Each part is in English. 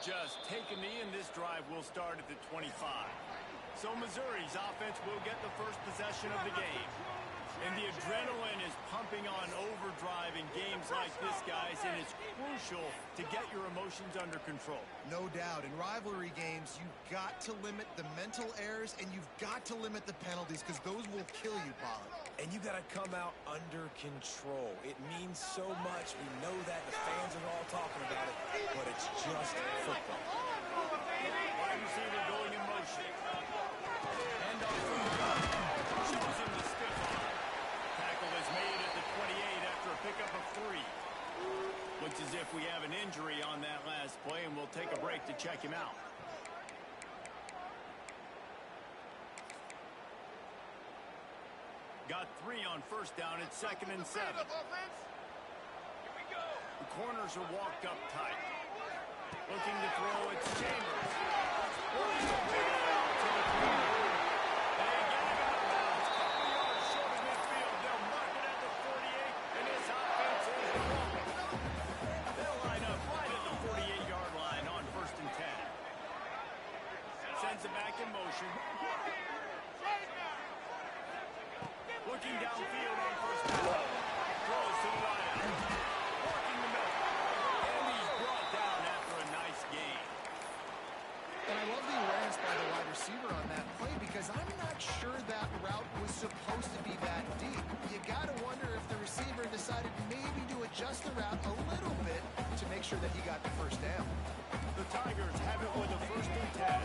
just take a knee, and this drive will start at the 25. So Missouri's offense will get the first possession of the game. And the adrenaline is pumping on overdrive in games like this, guys, and it's crucial to get your emotions under control. No doubt. In rivalry games, you've got to limit the mental errors, and you've got to limit the penalties, because those will kill you, Pollard. And you got to come out under control. It means so much. We know that. The fans are all talking about it, but it's just football. Wide receiver going in motion. And off from the gun. Shows him the stiff arm. Tackle is made at the 28 after a pickup of 3. Looks as if we have an injury on that last play, and we'll take a break to check him out. Got 3 on first down. It's 2nd and 7. The corners are walked up tight. Looking to throw, it's Chambers. Back in motion. Looking downfield on first down. Throws to the line. Walking the middle. And he's brought down after a nice gain. And I love the awareness by the wide receiver on that play, because I'm not sure that route was supposed to be that deep. You got to wonder if the receiver decided maybe to adjust the route a little bit to make sure that he got the first down. The Tigers have it with a 1st and 10.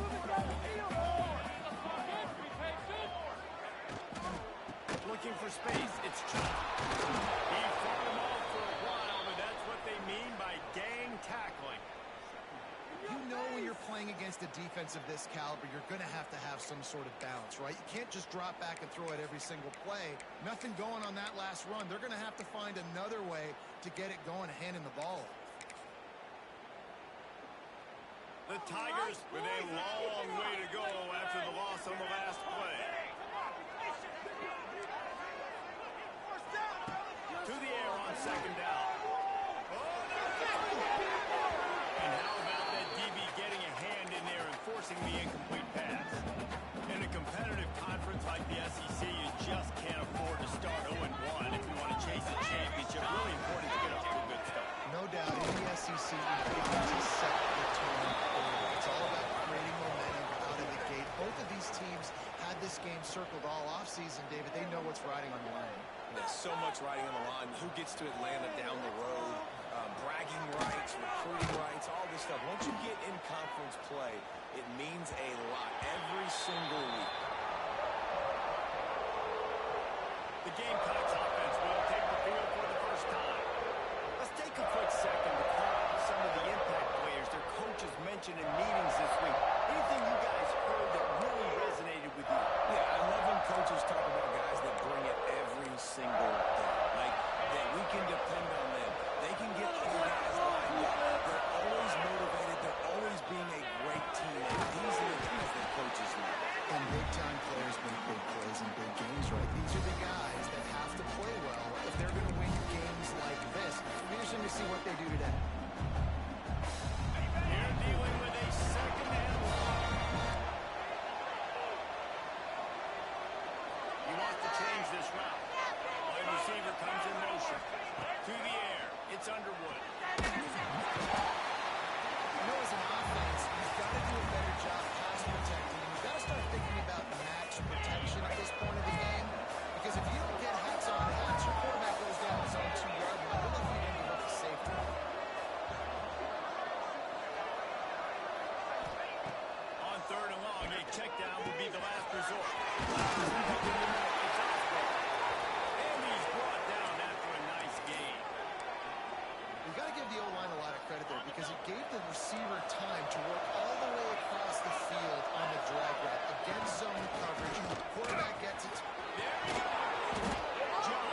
Looking for space. It's Ncaa. He fought him off for a while, but that's what they mean by gang tackling. You know when you're playing against a defense of this caliber, you're going to have some sort of balance, right? You can't just drop back and throw it every single play. Nothing going on that last run. They're going to have to find another way to get it going, handing the ball off. The Tigers with a long way to go after the loss on the last play. To the air on 2nd down. And how about that DB getting a hand in there and forcing the incomplete pass? In a competitive conference like the SEC, you just can't afford to start 0-1 if you want to chase a championship. Really important to get off to a good start. No doubt, in the SEC, you need to set the tone early. It's all about creating momentum out of the gate. Both of these teams had this game circled all offseason, David. They know what's riding on the line. There's so much riding on the line. Who gets to Atlanta down the road? Bragging rights, recruiting rights, all this stuff. Once you get in conference play, it means a lot every single week. The Gamecocks offense will take the field for the first time. Let's take a quick second to call out some of the impact players their coaches mentioned in meetings this week. Anything you guys heard that really resonated with you? Yeah, I love when coaches talk about guys that bring it every single day. Like, that we can depend on them. They can get other guys lined up. They're always motivated. They're always being a great teammate. These are the things that coaches need. And big-time players make big plays in big games, right? These are the guys that have to play well if they're going to win games like this. We're just going to see what they do today. You're dealing with a 2nd and 1. He wants to change this route. Wide receiver comes in motion. To the air. It's Underwood. You know, as an offense, you've got to do a better job pass protecting. You've got to start thinking about match protection at this point of the game. Because if you don't get hats on hats, your quarterback goes down his own 2-yard line. What if you didn't give up a safety? On 3rd and long, a check down would be the last resort. And he's brought down after a nice gain. You've got to give the O-line a lot of credit there, because it gave the receiver time to work all the way across the field on the drag route against zone coverage. Quarterback gets it. There we go. John,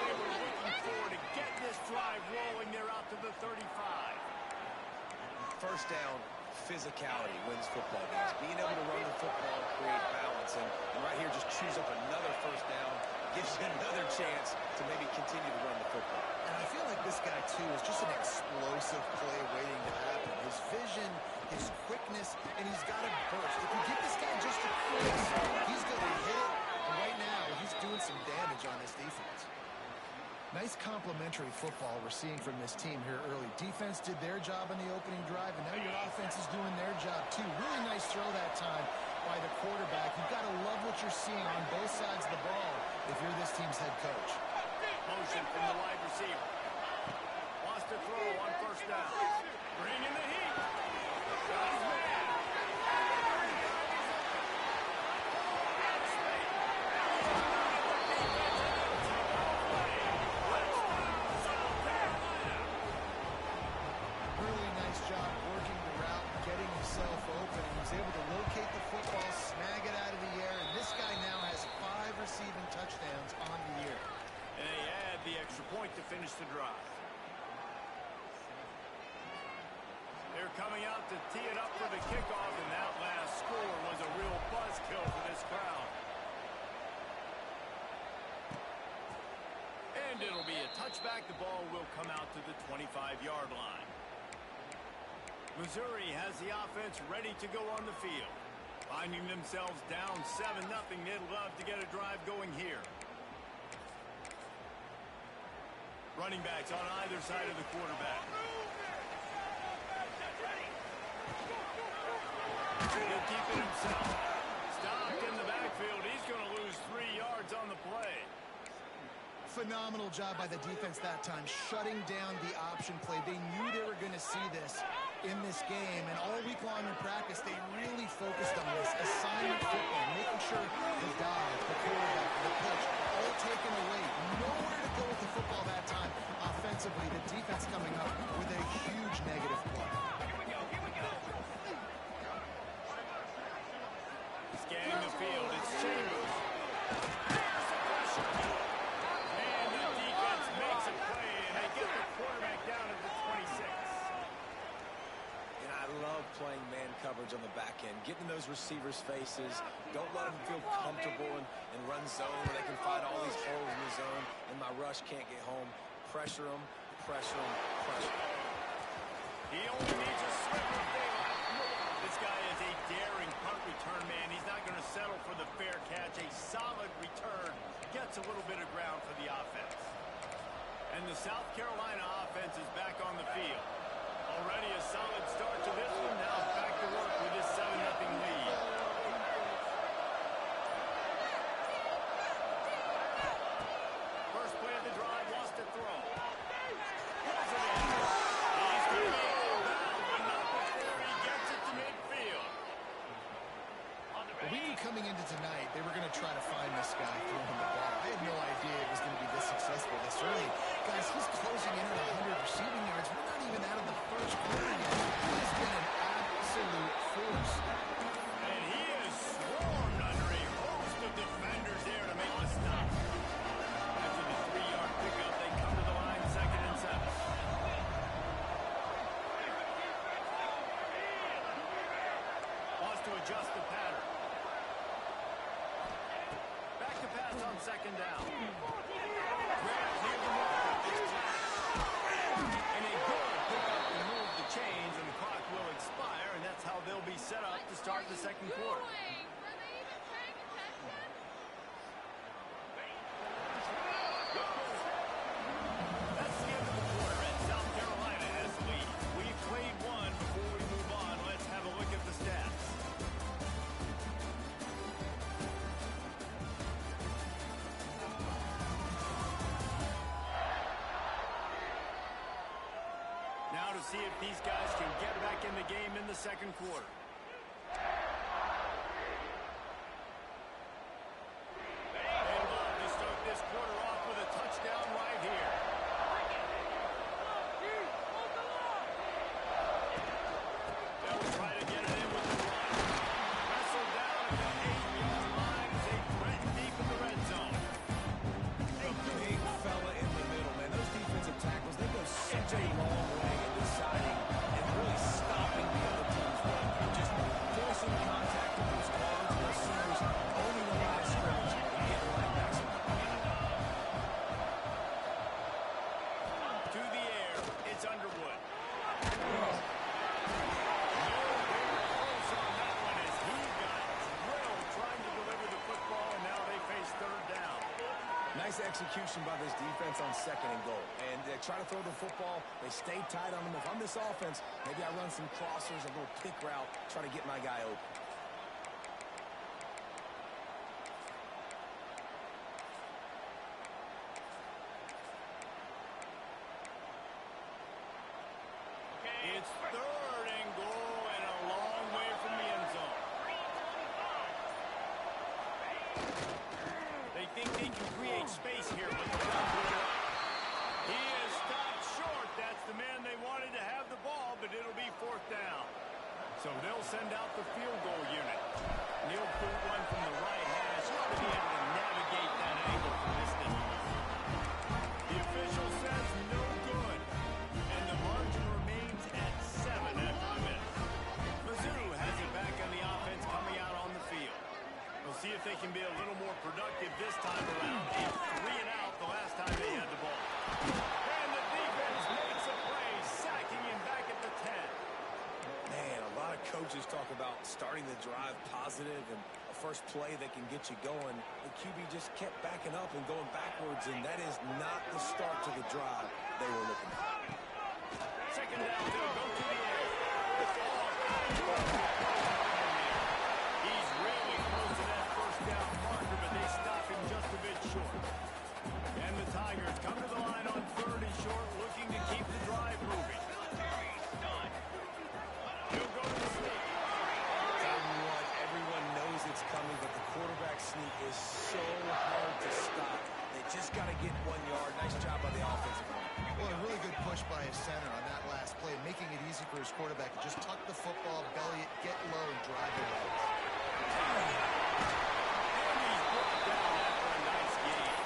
they were looking forward to getting this drive rolling. They're out to the 35. First down, physicality wins football games. Being able to run the football and create balance. And right here, just chews up another first down. Gives you another chance to maybe continue to run the football. And I feel like this guy, too, is just an explosive play waiting to happen. His vision his quickness, and he's got a burst. If you give this guy just a quick, he's going to hit it. And right now, he's doing some damage on this defense. Nice complementary football we're seeing from this team here early. Defense did their job on the opening drive, and now your offense is doing their job too. Really nice throw that time by the quarterback. You've got to love what you're seeing on both sides of the ball if you're this team's head coach. Motion from the wide receiver. Wants to throw on first down. Bring in the heat. Got his man. Really nice job working the route, getting himself open. He was able to locate the football, snag it out of the air, and this guy now has 5 receiving touchdowns on the year. And they add the extra point to finish the drive. They're coming out to tee it up for the kickoff, and that last score was a real buzzkill for this crowd. And it'll be a touchback. The ball will come out to the 25-yard line. Missouri has the offense ready to go on the field. Finding themselves down 7-0, they'd love to get a drive going here. Running backs on either side of the quarterback. He'll keep it himself. Stopped in the backfield. He's going to lose 3 yards on the play. Phenomenal job by the defense that time, shutting down the option play. They knew they were going to see this in this game, and all week long in practice, they really focused on this assignment football, making sure the dive, the quarterback, the pitch, all taken away. Nowhere to go with the football that time. Offensively, the defense coming up with a huge negative play. Scanning the field, it's Chambers. There's the pressure. And the defense makes a play, and they get the quarterback down at the 26. And I love playing man coverage on the back end, getting in those receivers' faces. Don't let them feel comfortable and run zone where they can find all these holes in the zone, and my rush can't get home. Pressure them, pressure them, pressure them. He only needs a sliver of daylight. This guy is a daring punt return man. He's not going to settle for the fair catch. A solid return gets a little bit of ground for the offense. And the South Carolina offense is back on the field. Already a solid start to this one. Now back to work with this 7-0 lead. First play of the drive, wants to throw. Pulls it in. He's going to be inbound, but not before he gets it to midfield. We knew coming into tonight they were going to try to find this guy throwing the ball. I had no idea it was going to be this successful this early. Guys, he's closing in at 100 receiving yards. We're not even out of the first quarter yet. He's been an absolute force. And he is swarmed under a host of defenders there to make the stop. After the 3-yard pickup, they come to the line, 2nd and 7. Wants to adjust the pattern. Back to pass on 2nd down. Grabs near the mark. And a good pickup to move the chains, and the clock will expire, and that's how they'll be set up to start the 2nd quarter. That's the end of the quarter, and South Carolina has the lead. We've played one. Before we move on, let's have a look at the stats. Now to see if these guys can get back in the game in the 2nd quarter. They'd love to start this quarter off with a touchdown right here. They'll try to get it in with the run. Wrestled down at the 8-yard line as they threaten deep in the red zone. A big fella in the middle, man. Those defensive tackles, they go such a long way in deciding and really stopping the other team's run. execution by this defense on 2nd and goal. And they try to throw the football. They stay tight on them. If I'm this offense, maybe I run some crossers, a little pick route, try to get my guy open. It's 3rd and goal and a long way from the end zone. They think they can create space here, but the he is stopped short. That's the man they wanted to have the ball, but it'll be 4th down. So they'll send out the field goal unit. Neil put one from the right hash. He ought to be able to navigate that angle from this distance. The official says no good, and the margin remains at 7 after the minute. Mizzou has it back on the offense coming out on the field. We'll see if they can be a little more productive this time around. A 3 and out the last time they had the ball. And the defense makes a play, sacking him back at the 10. Man, a lot of coaches talk about starting the drive positive and a first play that can get you going. The QB just kept backing up and going backwards, and that is not the start to the drive they were looking for. 2nd down, they'll go to the air. He's really close to that 1st down marker, but they stop him just a bit short. And the Tigers come to the line on 3rd and short, looking to keep the drive moving. He'll go to the sneak. Everyone knows it's coming, but the quarterback sneak is so hard to stop. They just got to get 1 yard. Nice job by the offensive line. Well, a really good push by his center on that last play, making it easy for his quarterback to just tuck the football, belly it, get low, and drive it out. And he's brought down after a nice game.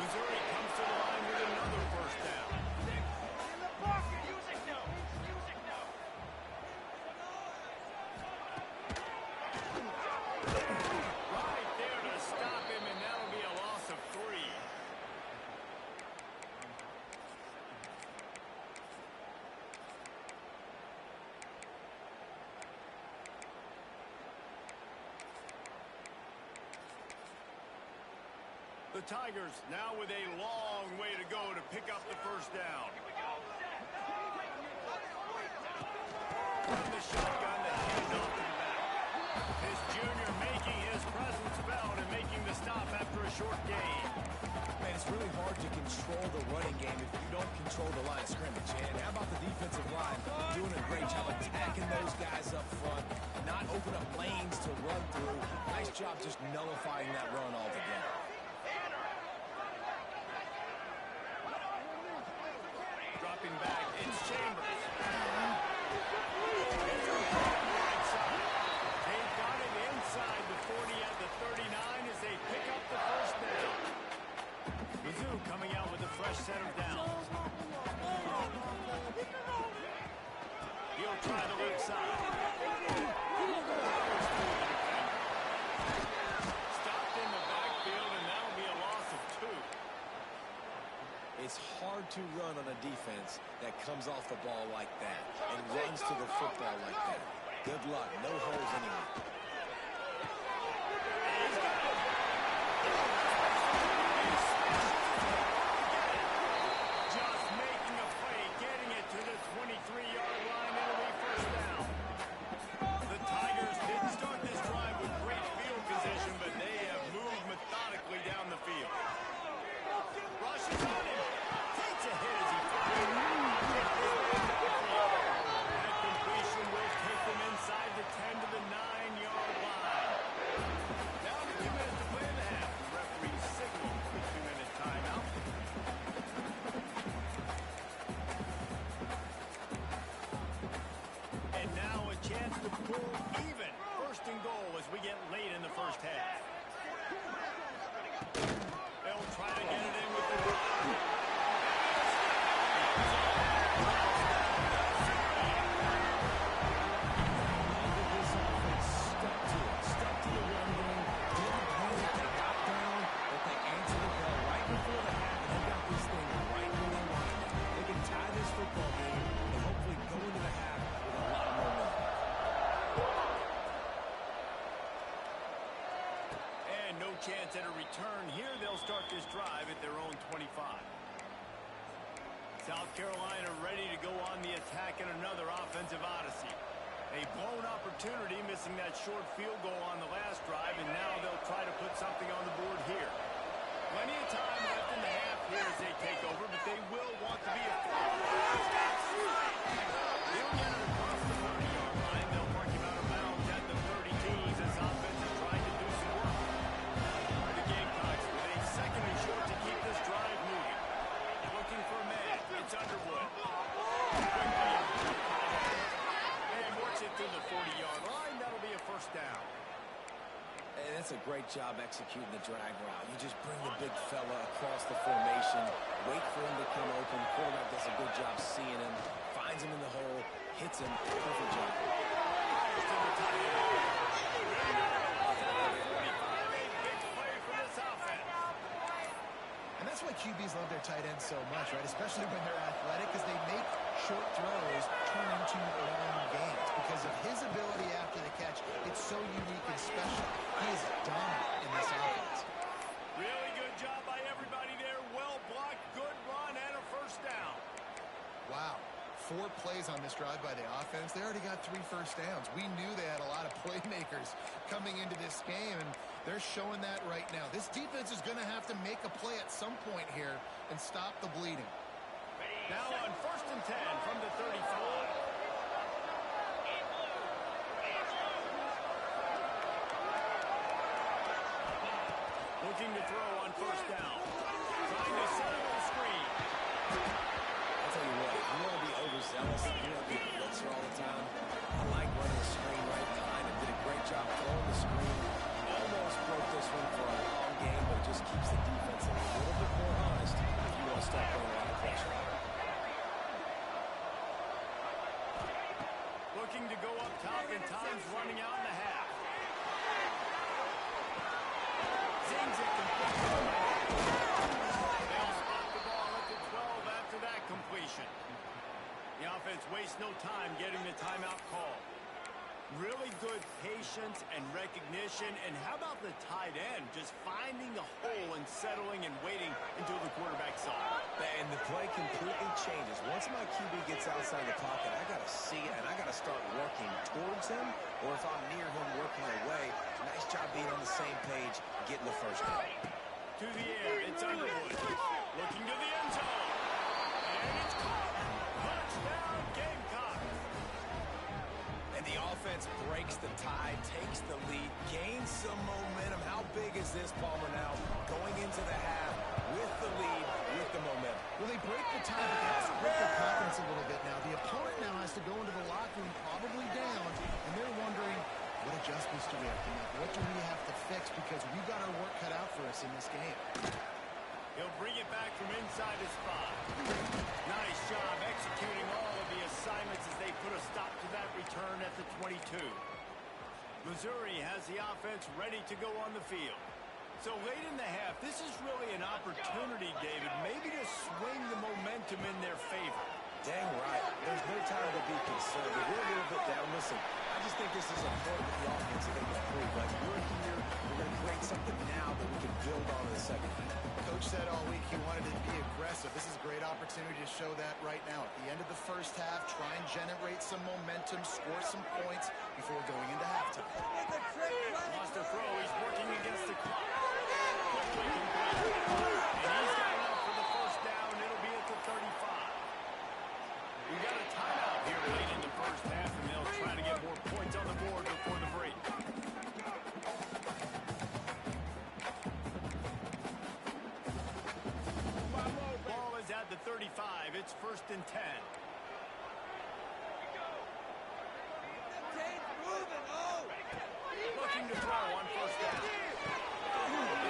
Missouri comes to the line with another 1st down. Right there to stop him, and that'll be a loss of 3. The Tigers now with a long way to go to pick up the 1st down. From the shotgun, the handoff to the back. This junior making his presence felt and making the stop after a short gain. Man, it's really hard to control the running game if you don't control the line of scrimmage. And how about the defensive line doing a great job attacking those guys up front, not open up lanes to run through. Nice job just nullifying that run altogether. Dropping back, it's Chambers. They've got it inside the 40 at the 39 as they pick up the 1st down. Mizzou coming out with a fresh set of downs. He'll try the left side. Stopped in the backfield, and that'll be a loss of 2. It's hard to run on a defense that comes off the ball like that and runs to the football like that. Good luck. No holes anywhere. Just making a play, getting it to the 23-yard line. It'll be 1st down. The Tigers didn't start this drive with great field position, but they have moved methodically down the field. Rushes on him. Takes a hit as he fires. That completion will take them inside the 10 to the 9-yard line. Down to 2 minutes to play in the half. The referee signaled for the 2-minute timeout. And now a chance to pull even. 1st and goal as we get late in the 1st half. They'll try to get it in with the South Carolina ready to go on the attack in another offensive odyssey. A blown opportunity, missing that short field goal on the last drive, and now they'll try to put something on the board here. Plenty of time left in the half here as they take over, but they will want to be a He'll get it across the 30-yard line. They'll mark him out of bounds at the 30 tees as offense is trying to do some work. The Gamecocks with a second and short to keep this drive moving. Looking for a man. It's Underwood. And works it to the 40-yard line. That'll be a first down. And that's a great job executing the drag route. You just bring the big fella across the formation, wait for him to come open. Quarterback does a good job seeing him, finds him in the hole, hits him. Perfect job. And that's why QBs love their tight ends so much, right? Especially when they're athletic, because they make short throws turn into long gains. Because of his ability after the catch, it's so unique and special. He is dominant in this offense. Really good job by everybody there. Well blocked, good run, and a first down. Wow. 4 plays on this drive by the offense. They already got 3 first downs. We knew they had a lot of playmakers coming into this game, and they're showing that right now. This defense is going to have to make a play at some point here and stop the bleeding. Now on 1st and 10 from the 35. Looking to throw on 1st down. Trying to set it on the screen. I'll tell you what, you want to be overzealous, you want to be a blitzer all the time. I like running the screen right behind him. Did a great job throwing the screen. Almost broke this one for a long game, but it just keeps the defense a little bit more honest if you want to start putting a lot of pressure. Looking to go up top, and time's running out in the half. Zings it complete. They'll spot the ball at the 12 after that completion. The offense wastes no time getting the timeout call. Really good patience and recognition. And how about the tight end just finding the hole and settling and waiting until the quarterback saw it? And the play completely changes. Once my QB gets outside the pocket, I got to see it, and I got to start working towards him, or if I'm near him working away. Nice job being on the same page, getting the first down. To the air, it's Underwood. Looking to the end zone. And it's caught. Touchdown, Gamecocks. And the offense breaks the tie, takes the lead, gains some momentum. How big is this, Palmer, now? Going into the half with the lead, with the momentum. Well, they break the tie, but they also break their confidence a little bit now. The opponent now has to go into the locker room probably down, and they're wondering, what adjustments do we have to make? What do we have to fix? Because we've got our work cut out for us in this game. He'll bring it back from inside his spot. Nice job executing all of the assignments as they put a stop to that return at the 22. Missouri has the offense ready to go on the field. So late in the half, this is really an opportunity, David, maybe to swing the momentum in their favor. Dang right. There's no time to be concerned. We're a little bit down. Listen, I just think this is important that the offense they can improve. Like, we're here, we're going to create something now that we can build on in the second half. Coach said all week he wanted to be aggressive. This is a great opportunity to show that right now. At the end of the first half, try and generate some momentum, score some points before going into halftime. Lost a throw. He's working against the clock. Quickly complete. And he's got enough for the first down. It'll be at the 35. We got a timeout here late in the first half, and they'll try to get more points on the board before the break. Ball is at the 35. It's 1st and 10. Looking to throw on 1st down.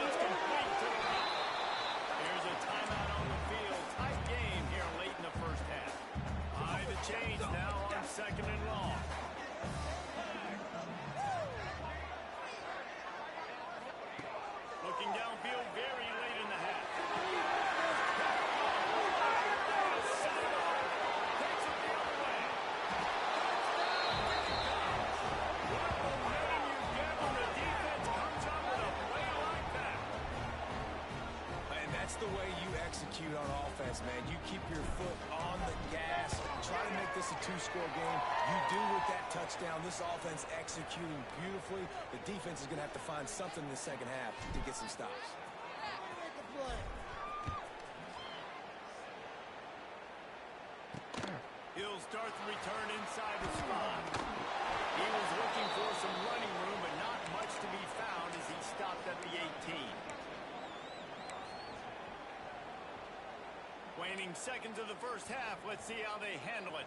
It's complete to the right. Here's a timeout on the field. Tight game here late in the first half. High the chains now on 2nd and long. Looking downfield very late in the half. Takes it the other way. What momentum you get on the defense. execute on offense, man. You keep your foot on the gas. Try to make this a two-score game. You do with that touchdown. This offense executing beautifully. The defense is going to have to find something in the second half to get some stops. He'll start the return inside the spot. He was looking for some running room, but not much to be found as he stopped at the 18. Waning seconds of the first half. Let's see how they handle it.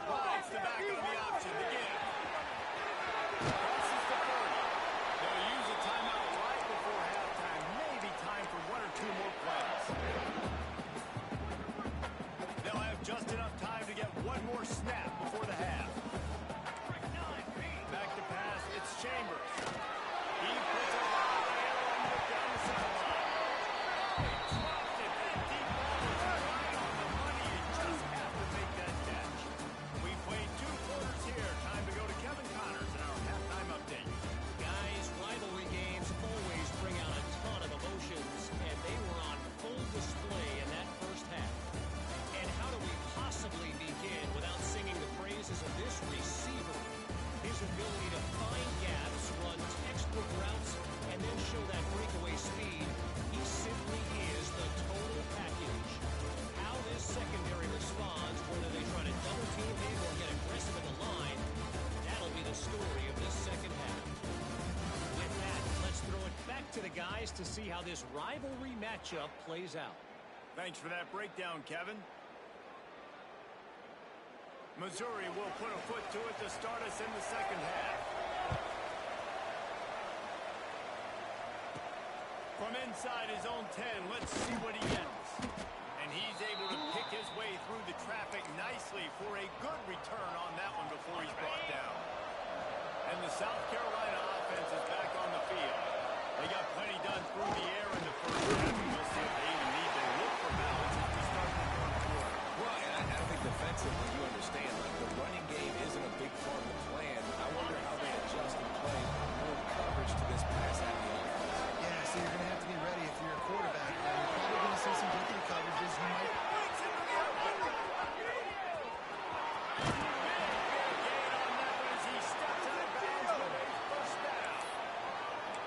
Rides the back on the option. Again. Crosses the 30. They'll use a timeout right before halftime. Maybe time for one or two more plays. They'll have just enough time to get one more snap before the half. Back to pass. It's Chambers. He puts a lot of air on the down the sideline. Dropped it. That deep ball was right on the money. You just have to make that catch. We played 2 quarters here. Time to go to Kevin Connors in our halftime update. Guys, rivalry games always bring out a ton of emotions, and they were on full display in that first half. And how do we possibly begin without singing the praises of this receiver? His ability to find gaps, run textbook routes, and then show that breakaway speed. He simply is the total package. How this secondary responds, whether they try to double team him or get aggressive at the line, that'll be the story of this second half. With that, let's throw it back to the guys to see how this rivalry matchup plays out. Thanks for that breakdown, Kevin. Missouri will put a foot to it to start us in the second half. From inside his own 10, let's see what he gets. And he's able to pick his way through the traffic nicely for a good return on that one before he's brought down. And the South Carolina offense is back on the field. They got plenty done through the air in the first half. We'll see if they even need to look for balance as we start the third quarter. Well, and I think defensively, you understand, like the running game isn't a big part of the plan. I wonder how they adjust and play more coverage to this pass-happy offense. Yeah, so you're going to have to be ready if you're a quarterback. You're probably going to see some different coverages. You might...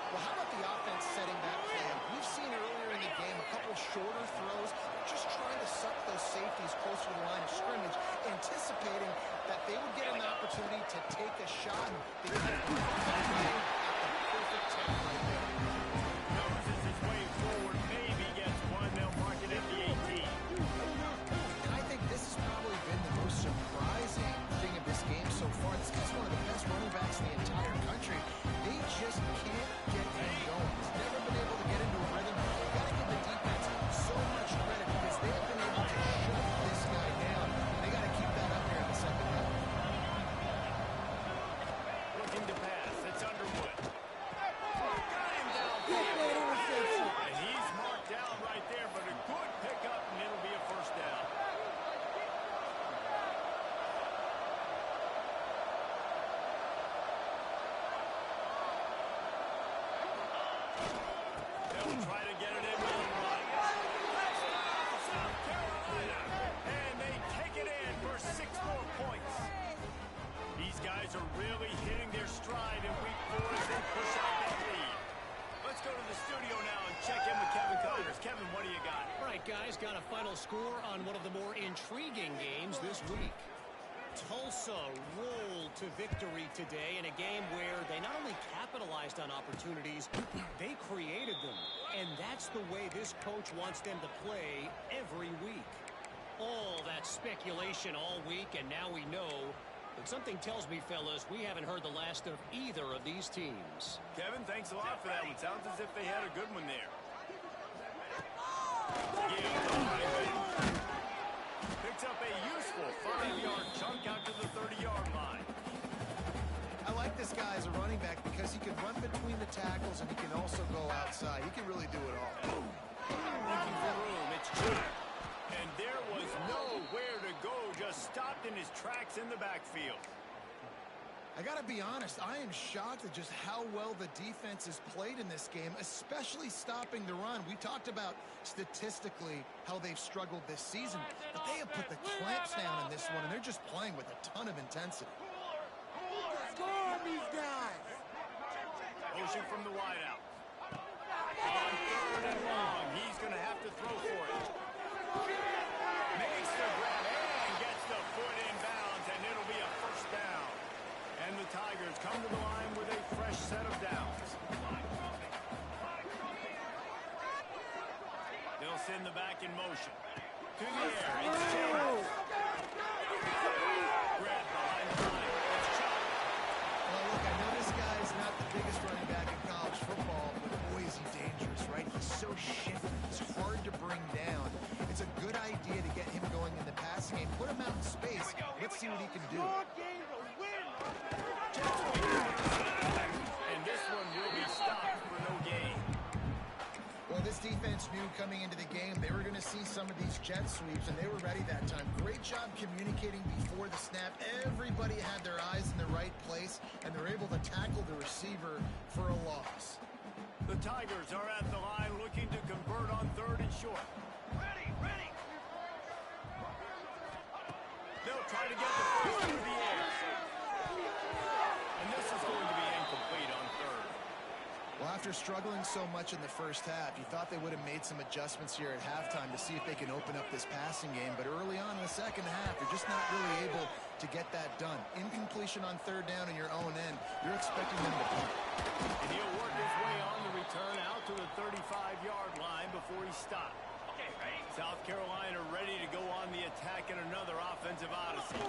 Well, how about the offense setting that play up? We've seen earlier in the game a couple shorter throws, just trying to suck those safeties closer to the line of scrimmage, anticipating that they would get an opportunity to take a shot. They kind of put that play at the perfect time right there. Noses his way forward, maybe gets one. They'll mark it at the 18. And I think this has probably been the most surprising thing of this game so far. This guy's one of the best running backs in the entire country. They just can't get him going. He's never been able to get into a rhythm. You've got to give the defense so much credit because they've been able to shut this guy down. They got to keep that up here in the second half. Looking to pass. It's Underwood. Got him down. And he's marked down right there, but a good pickup, and it'll be a first down. They'll try to get it in with a run. South Carolina. And they take it in for 6 more points. These guys are really hitting their stride in week 4 as they push out that lead. Let's go to the studio now and check in with Kevin Connors. Kevin, what do you got? All right, guys, got a final score on one of the more intriguing games this week. Tulsa rolled to victory today in a game where they not only capitalized on opportunities, they created them. And that's the way this coach wants them to play every week. All that speculation all week, and now we know. But something tells me, fellas, we haven't heard the last of either of these teams. Kevin, thanks a lot for that one. Sounds as if they had a good one there. Picks up a useful 5-yard chunk out to the 30-yard line. I like this guy as a running back because he can run between the tackles and he can also go outside. He can really do it all. Looking for room. It's Ncaa. And there was nowhere to go. Just stopped in his tracks in the backfield. I got to be honest, I am shocked at just how well the defense has played in this game, especially stopping the run. We talked about statistically how they've struggled this season, but they have put the clamps down in this one, and they're just playing with a ton of intensity. Score these guys! Motion from the wideout. On 3rd and long, he's going to have to throw for it. Makes the grab and gets the foot in bounds, and it'll be a first down. And the Tigers come to the line with a fresh set of downs. They'll send the back in motion. To the air. It's Chase. Grab behind the line. It's Chubb. Well, look, I know this guy's not the biggest running back in college football, but boy, is he dangerous, right? He's so shifty. He's hard to bring down. It's a good idea to get him going in the passing game. Put him out in space. Let's see what he can do. And this one will be stopped for no gain. Well, this defense knew coming into the game they were going to see some of these jet sweeps, and they were ready that time. Great job communicating before the snap. Everybody had their eyes in the right place, and they're able to tackle the receiver for a loss. The Tigers are at the line looking to convert on 3rd and short. Ready. They'll try to get the first through the air. And this is going to be incomplete on 3rd. Well, after struggling so much in the first half, you thought they would have made some adjustments here at halftime to see if they can open up this passing game. But early on in the second half, they're just not really able to get that done. Incompletion on 3rd down in your own end, you're expecting them to punt. And he'll work his way on the return out to the 35-yard line before he stopped. South Carolina ready to go on the attack in another offensive odyssey.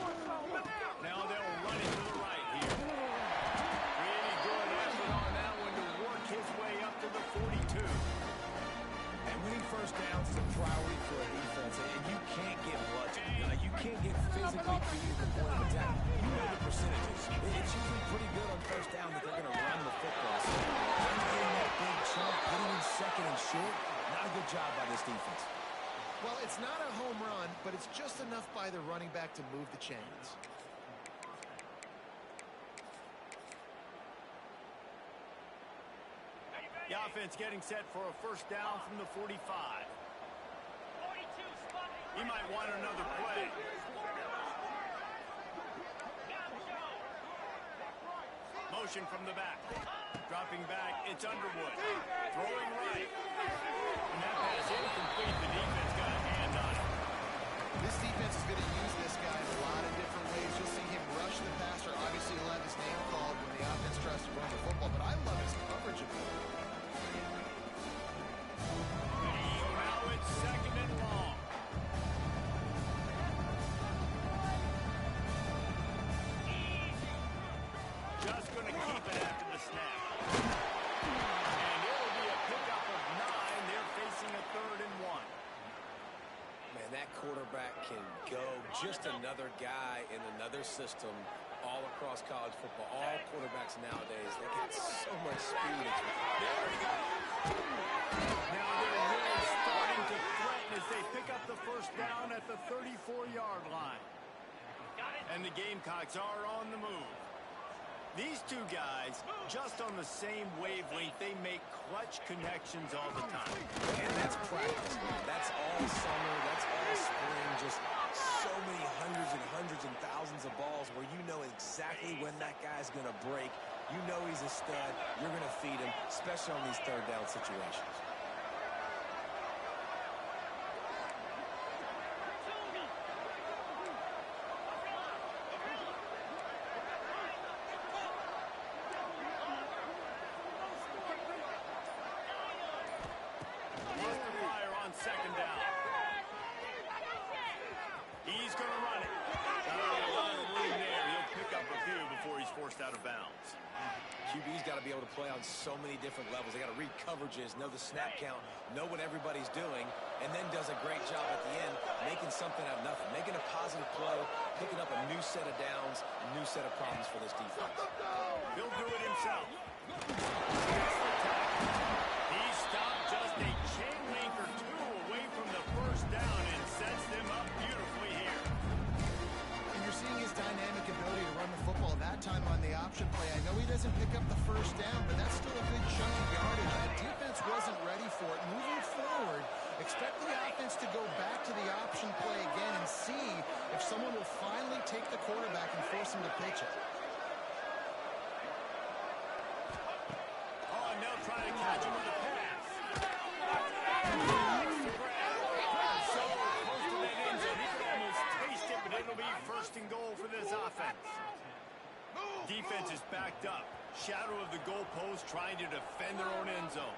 Now they'll run it to the right here. Really good effort on that one to work his way up to the 42. And winning first downs is a priority for a defense, and you can't get bludgeoned. You can't get physically beat at the point of attack. You know the percentages. It's usually pretty good on first down that they're going to run the football. So getting that big chunk, putting in 2nd and short, not a good job by this defense. Well, it's not a home run, but it's just enough by the running back to move the chains. The offense getting set for a first down from the 45. He might want another play. Motion from the back. Dropping back, it's Underwood. Throwing right. And that pass incomplete. The defense got a hand on it. This defense is going to use this guy in a lot of different ways. You'll see him rush the passer. Obviously, he'll have his name called when the offense tries to run the football, but I love his coverage of him. Now it's 2nd and long. Just going to keep it after the snap. And it'll be a pickup of 9. They're facing a 3rd and 1. Man, that quarterback can go. Just another guy in another system all across college football. All quarterbacks nowadays, they get so much speed. There we go. Now they're really starting to threaten as they pick up the first down at the 34-yard line. And the Gamecocks are on the move. These two guys, just on the same wavelength, they make clutch connections all the time. And that's practice. That's all summer. That's all spring. Just so many hundreds and thousands of balls where you know exactly when that guy's going to break. You know he's a stud. You're going to feed him, especially on these 3rd down situations. Out of bounds. QB's got to be able to play on so many different levels. They got to read coverages, know the snap count, know what everybody's doing, and then does a great job at the end making something out of nothing, making a positive play, picking up a new set of downs, a new set of problems for this defense. He'll do it himself. He stopped just a chain link or 2 away from the first down and sets them up beautifully here. And you're seeing his dynamic ability to run the football that time on the doesn't pick up the first down, but that's still a good chunk of yardage. The defense wasn't ready for it. Moving forward, expect the offense to go back to the option play again and see if someone will finally take the quarterback and force him to pitch it. Oh, and they'll try to catch him with a pass. So close to that end zone. He could almost taste it, but it'll be first and goal for this offense. Defense is backed up. Shadow of the goalpost trying to defend their own end zone.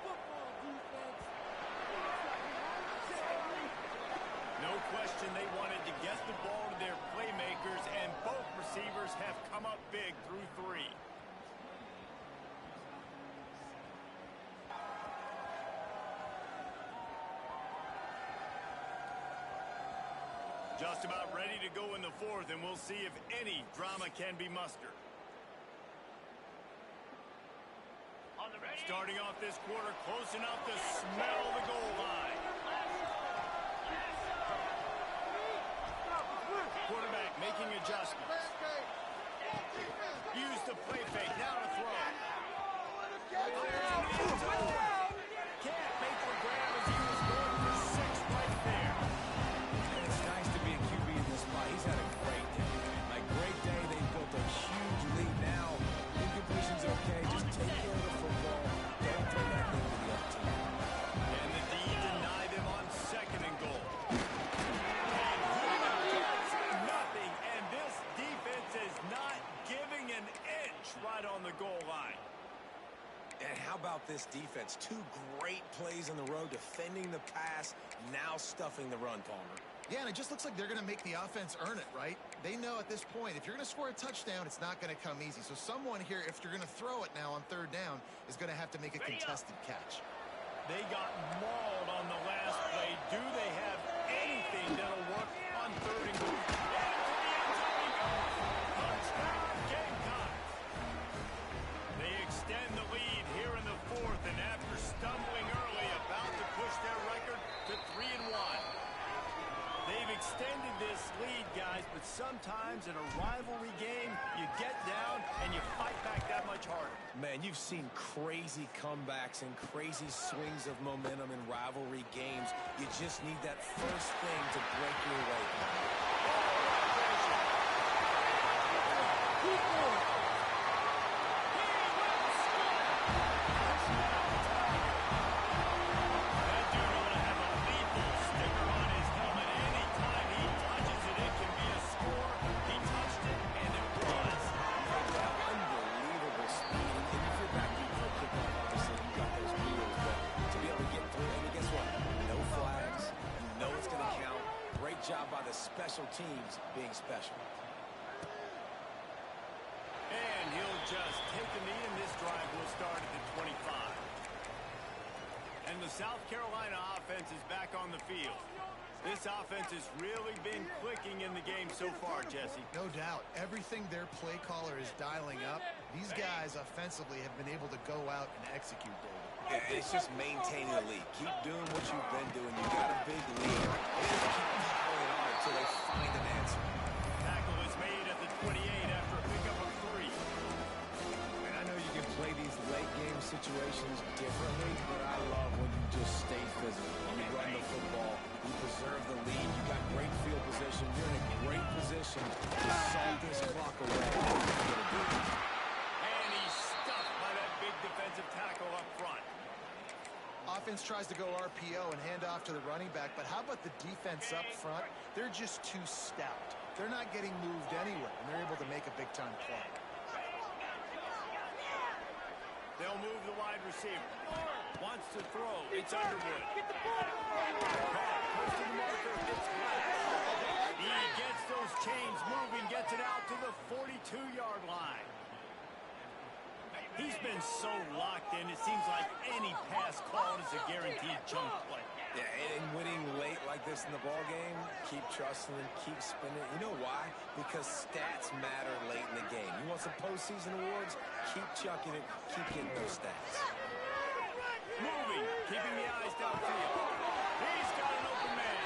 No question they wanted to get the ball to their playmakers, and both receivers have come up big through 3. Just about ready to go in the 4th, and we'll see if any drama can be mustered. Starting off this quarter, close enough to smell the goal line. Quarterback making adjustments. Use the play fake, now to throw. Can't make the grab as he was going for 6 right there. And it's nice to be a QB in this spot. He's had a great day. Like, great day. They built a huge lead now. Incompletion's okay. Just take care of the football. Don't throw that thing to the other team. And the D denied him on 2nd and goal. And he gets nothing. And this defense is not giving an inch right on the goal line. And how about this defense? 2 great plays on the road, defending the pass, now stuffing the run, Palmer. Yeah, and it just looks like they're going to make the offense earn it, right? They know at this point, if you're going to score a touchdown, it's not going to come easy. So someone here, if you're going to throw it now on 3rd down, is going to have to make a contested catch. They got mauled on the last play. Do they have anything that'll work on 3rd and goal? Touchdown, Gamecocks! They extend the lead here in the 4th, and after stumbling early, about to push their record to 3-1. They've extended this lead, guys, but sometimes in a rivalry game, you get down and you fight back that much harder. Man, you've seen crazy comebacks and crazy swings of momentum in rivalry games. You just need that first thing to break your way. Keep going. That dude ought to have a lethal sticker on his helmet. Anytime he touches it, it can be a score. He touched it, and it was. Unbelievable speed. And if you're back deep for a kickoff, obviously, you got those wheels. But to be able to get through, and guess what? No flags. You know it's going to count. Great job by the special teams being special. And he'll just take the knee, and this drive will start at the 25. And the South Carolina offense is back on the field. This offense has really been clicking in the game so far, Jesse. No doubt. Everything their play caller is dialing up, these guys offensively have been able to go out and execute, David. Yeah, it's just maintaining the lead. Keep doing what you've been doing. You got a big lead. Just keep piling on until they find an answer. Tackle is made at the 28 after a pickup of 3. And I know you can play these late game situations differently, but I love when you just stay physical. You run the football, you preserve the lead, you got great field position, you're in a great position to salt this clock away. And he's stuffed by that big defensive tackle up front. Offense tries to go RPO and hand off to the running back, but how about the defense up front? They're just too stout. They're not getting moved anywhere, and they're able to make a big-time play. They'll move the wide receiver. Wants to throw. It's Underwood. Caught. Close to the marker. It's flat. He gets those chains moving, gets it out to the 42-yard line. He's been so locked in, it seems like any pass called is a guaranteed chunk play. Yeah, and winning late like this in the ball game, keep trusting and keep spinning. You know why? Because stats matter late in the game. You want some postseason awards? Keep chucking it. Keep getting those stats. Moving, keeping the eyes downfield. He's got an open man.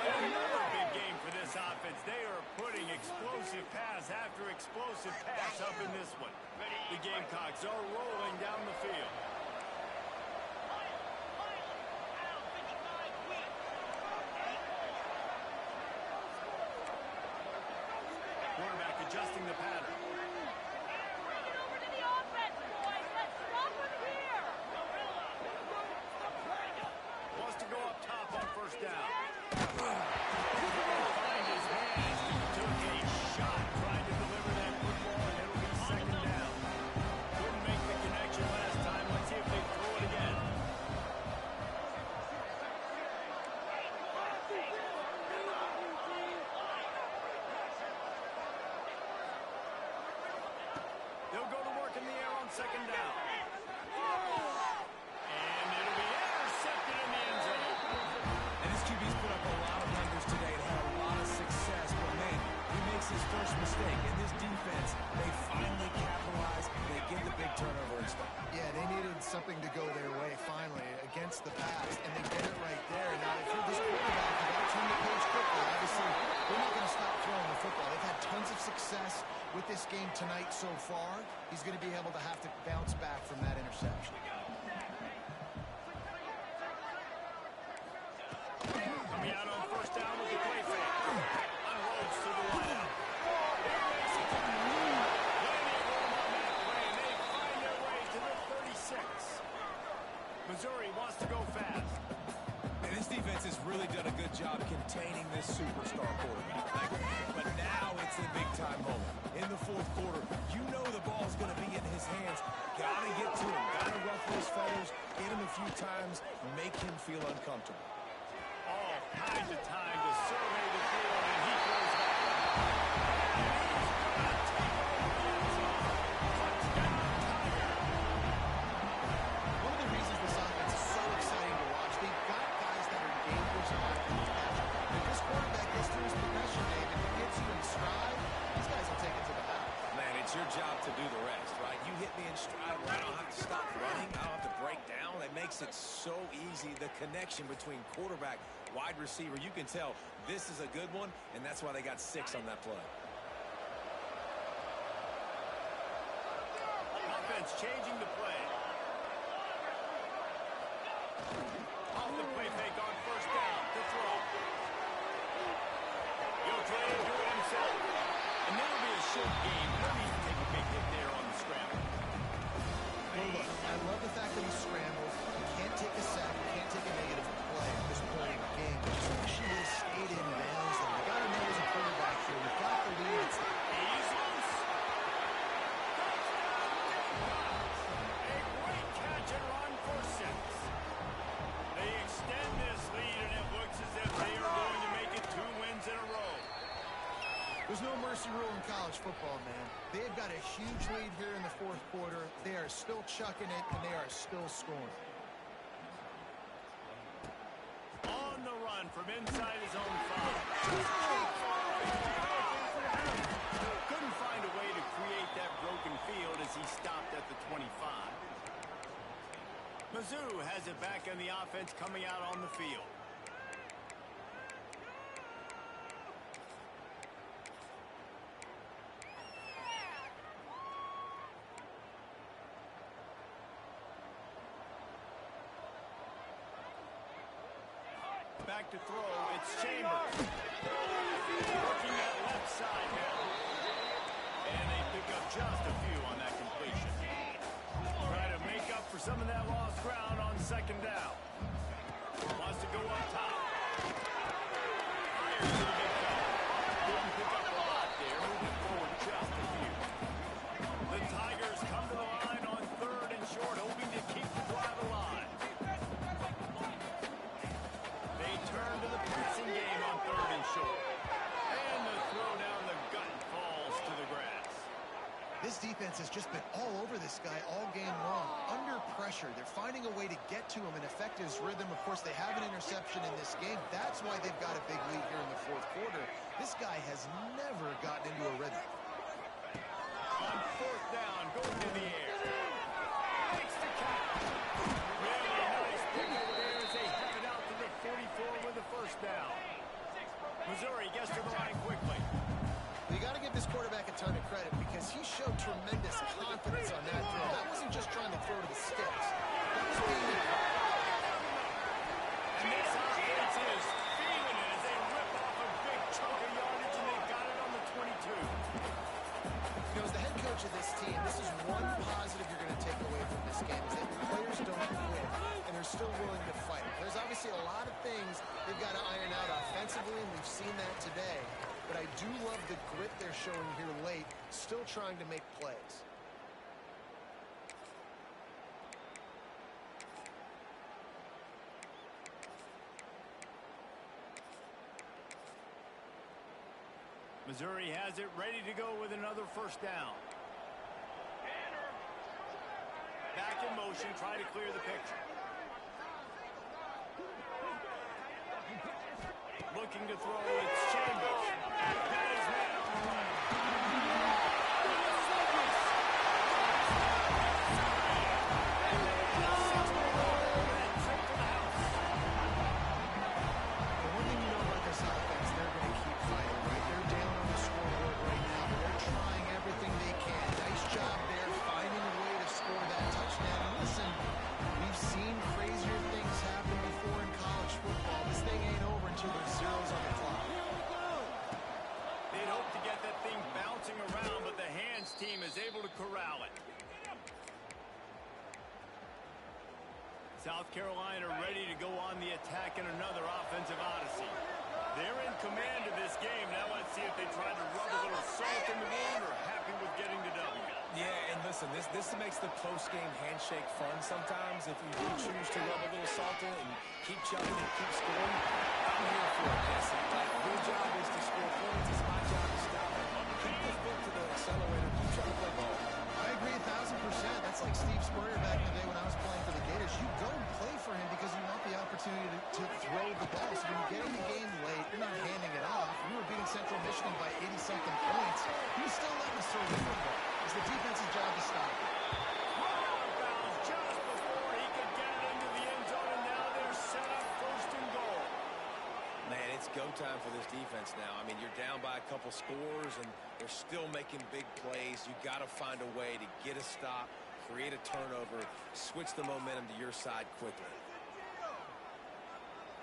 And another big game for this offense. They are putting explosive pass after explosive pass The Gamecocks are rolling down the field. Quarterback adjusting the pattern. Wants to go up top on first down. Find his man. Took a shot trying to deliver that football, and it'll be second down. Couldn't make the connection last time. Let's see if they throw it again. They'll go to work in the air on second down. And it'll be intercepted in the end zone. And this QB's put up a lot of numbers today and had a lot of success. But, man, he makes his first mistake. In this defense, they finally capitalize. They get the big turnover and stuff. Yeah, they needed something to go their way finally against the pass, and they get it right there. Now, if you're this quarterback, you got to turn the page quickly. Obviously, they're not going to stop throwing the football. They've had tons of success with this game tonight so far. He's going to be able to have to bounce back from that interception. Coming out on first down with the play fake. Unloads to the wideout. There makes it to the plenty of room on that play, and they find their way to the 36. Missouri wants to go fast. And this defense has really done a good job containing this superstar quarterback. But now it's a big-time moment. In the fourth quarter, you know the ball's going to be in his hands. Got to get to him. Got to ruffle his feathers, hit him a few times, make him feel uncomfortable. All kinds of time to survey the field, and he throws back. One of the reasons this offense is so exciting to watch, they've got guys that are dangerous back in this catch. If this quarterback gets through his progression, David, he gets you in stride, these guys will take it to the house. Man, it's your job to do the rest, right? You hit me in stride where I don't have to stop running. I don't have to break down. It makes it so easy. The connection between quarterback, wide receiver, you can tell this is a good one, and that's why they got 6 on that play. Offense changing the play. Off the play fake on first down to throw. He'll try to do it himself. And that'll be a short game. No need to take a big hit there on the scramble. Well, look, I love the fact that he scrambled. You can't take a sack. You can't take a negative play at this point in the game. But just make sure he stayed in bounds. And you got to know as a quarterback here, you've got the lead. He's loose. A great catch and run for 6. They extend this lead, and it looks as if they are going to make it 2 wins in a row. There's no mercy rule in college football, man. They've got a huge lead here in the fourth quarter. They are still chucking it, and they are still scoring. On the run from inside his own 5. Couldn't find a way to create that broken field as he stopped at the 25. Mizzou has it back in the offense coming out on the field. Back to throw, it's Chambers. Working that left side now. And they pick up just a few on that completion. Try to make up for some of that lost ground on second down. Wants to go up top. Fires to the big fella. Didn't pick up a lot there, moving forward just a few. The Tigers come to the line on 3rd and short, hoping to keep the drive alive. They turn to the passing game on 3rd and short. And the throw down the gut falls to the grass. This defense has just been all over this guy all game long. Under pressure, they're finding a way to get to him and affect his rhythm. Of course, they have an interception in this game. That's why they've got a big lead here in the fourth quarter. This guy has never gotten into a rhythm. On 4th down, going to the air. Makes the catch. Really nice pick over there as they have it out to the 44 with the first down. Missouri gets to the line quickly. You got to give this quarterback a ton of credit because he showed tremendous confidence on we've seen that today. But I do love the grit they're showing here late, still trying to make plays. Missouri has it ready to go with another first down. Back in motion, try to clear the picture. Looking to throw, it's Chambers. Got his man on the right. The one thing you know about this offense, they're going to keep fighting, right? They're down on the scoreboard right now, but they're trying everything they can. Nice job there, finding a way to score that touchdown. And listen, we've seen crazier things happen before in college football. This thing ain't over until there's zeros on the clock. They'd hope to get that thing bouncing around, but the hands team is able to corral it. South Carolina ready to go on the attack in another offensive odyssey. They're in command of this game. Now let's see if they try to rub a little salt in the wound or happy with getting the W. Yeah, and listen, this makes the post-game handshake fun sometimes. If you do choose to rub a little salt in and keep chugging and keep scoring, I'm here for it, Jesse. Like, your job is to score points. It's my job to stop it. Keep the foot to the accelerator. Keep trying to play ball. I agree 1,000%. That's like Steve Spurrier back in the day when I was playing for the Gators. You go and play for him because you want the opportunity to throw the ball. So when you get in the game late, you're not handing it off. We were beating Central Michigan by 80-something points. You still letting us throw the football. It's the defense's job to stop it. Just before he could get it into the end zone, and now they're set up first and goal. Man, it's go time for this defense now. I mean, you're down by a couple scores, and they're still making big plays. You got to find a way to get a stop, create a turnover, switch the momentum to your side quickly.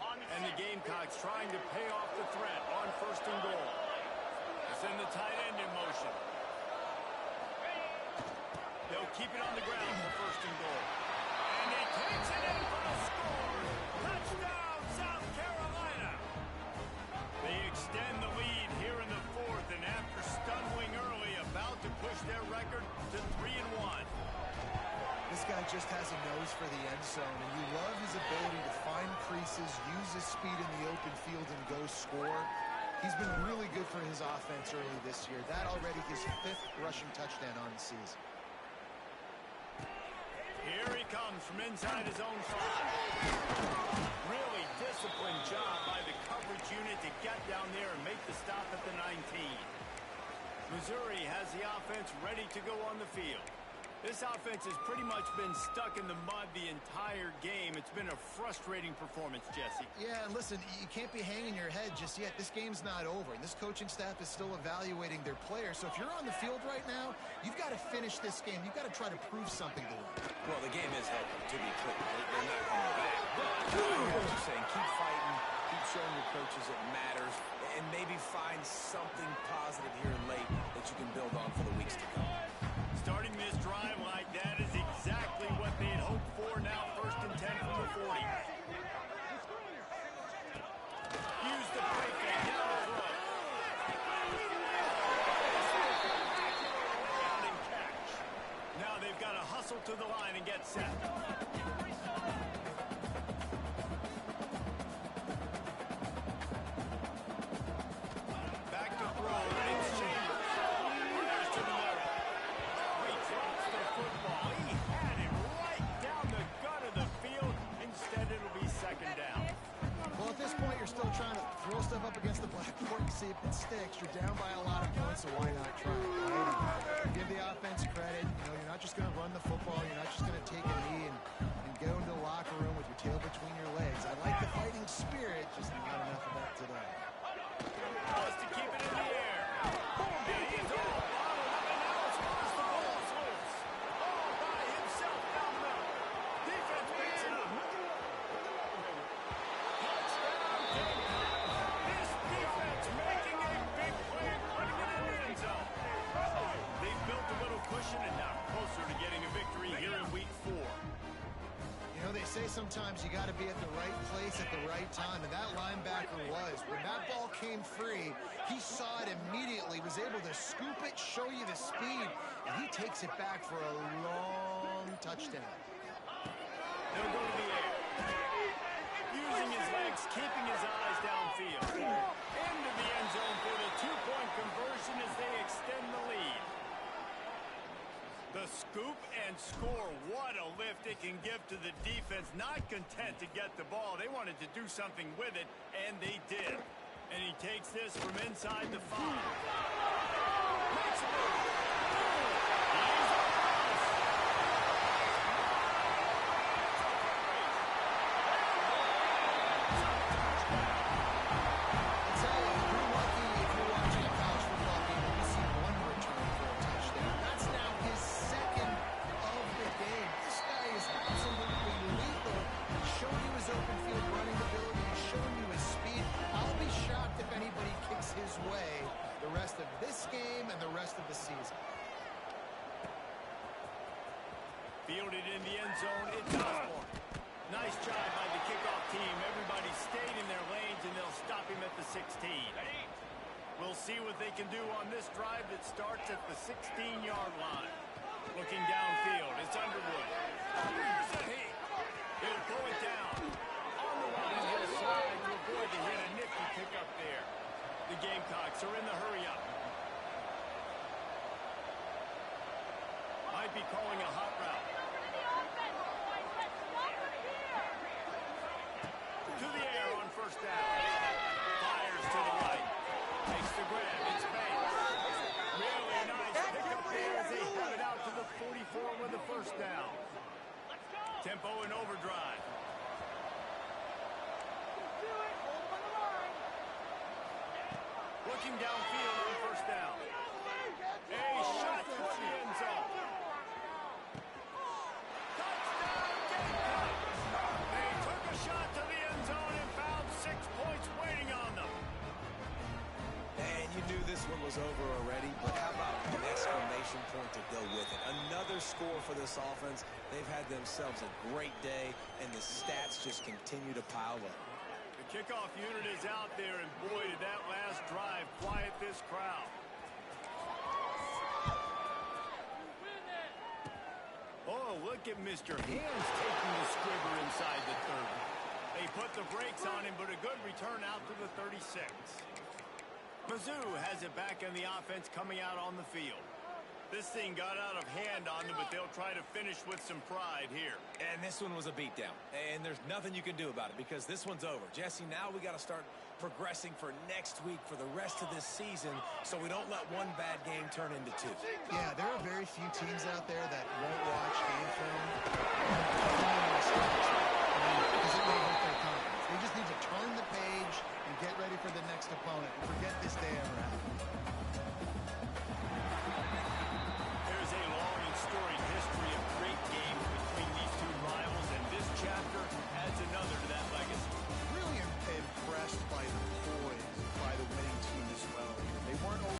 And the Gamecocks trying to pay off the threat on first and goal. It's in the tight end in motion. They'll keep it on the ground for first and goal. And he takes it in for a score. Touchdown, South Carolina. They extend the lead here in the fourth, and after stumbling early, about to push their record to 3-1. This guy just has a nose for the end zone, and you love his ability to find creases, use his speed in the open field, and go score. He's been really good for his offense early this year. That already his 5th rushing touchdown on the season. Here he comes from inside his own 5. Really disciplined job by the coverage unit to get down there and make the stop at the 19. Missouri has the offense ready to go on the field. This offense has pretty much been stuck in the mud the entire game. It's been a frustrating performance, Jesse. Yeah, and listen, you can't be hanging your head just yet. This game's not over, and this coaching staff is still evaluating their players. So if you're on the field right now, you've got to finish this game. You've got to try to prove something to them. Well, the game is helping, to be clear. They're not coming back. But I hear what you're saying. Keep fighting. Keep showing your coaches it matters. And maybe find something positive here late that you can build on for the weeks to come. Starting this drive like that is exactly what they'd hoped for. Now first and 10 from the 40. Use the break and down the throw. And catch. Now they've got to hustle to the line and get set. Back to throw, and it's Chambers. Fires to the middle. Football. He had it right down the gut of the field. Instead, it'll be second down. Well, at this point, you're still trying to throw stuff up against the blackboard and see if it sticks. You're down by a lot of points, so why not try it, right? Give the offense credit. You know, you're not just going to run the football. You're not just going to take a knee and go into the locker room with your tail between your legs. I like the fighting spirit, just not enough of that today. Wants to keep it in the air. And he's all bottled up, and now it's lost. The ball's loose. All by himself down the middle. Defense picks it up. Touchdown, Gamecock. This defense making a big play and putting it in the end zone. They've built a little cushion and now closer to getting a say sometimes you got to be at the right place at the right time, and that linebacker was. When that ball came free, he saw it immediately, was able to scoop it, show you the speed, and he takes it back for a long touchdown. They'll go to the air. Using his legs, keeping his eyes downfield. Into the end zone for the two-point conversion as they extend the lead. The scoop and score. What a lift it can give to the defense. Not content to get the ball. They wanted to do something with it, and they did. And he takes this from inside the 5. Makes a move. He's across. I'll tell you, you're lucky if you're watching a college football game and you see one return for a touchdown. That's now his second of the game. This guy is absolutely lethal. He's showing you his open field running ability. He's showing you his speed. I'll be shocked if anybody kicks his way the rest of this game and the rest of the season. Fielded in the end zone. It's Osborne. Nice job by the kickoff team. Everybody stayed in their lanes, and they'll stop him at the 16. We'll see what they can do on this drive that starts at the 16-yard line. Looking downfield, it's Underwood. There's a hit. He'll pull it down. On the right hand side to avoid the hit. A nifty pickup there. The Gamecocks are in the hurry-up. Might be calling a hot route. To the air on first down. Fires to the right. Takes the grab. It's Banks. Really nice pickup there as they have it out to the 44 with the first down. Tempo and overdrive. Looking downfield on first down. A shot to the end zone. Touchdown Gamecocks! They took a shot to the end zone and found 6 points waiting on them. And you knew this one was over already, but how about an exclamation point to go with it? Another score for this offense. They've had themselves a great day, and the stats just continue to pile up. The kickoff unit is out there, and boy, did that last drive quiet this crowd. Oh, look at Mr. Hands taking the scribber inside the 30. They put the brakes on him, but a good return out to the 36. Mizzou has it back in the offense coming out on the field. This thing got out of hand on them, but they'll try to finish with some pride here. And this one was a beatdown, and there's nothing you can do about it because this one's over. Jesse, now we got to start progressing for next week for the rest of this season so we don't let one bad game turn into 2. Yeah, there are very few teams out there that won't watch game film.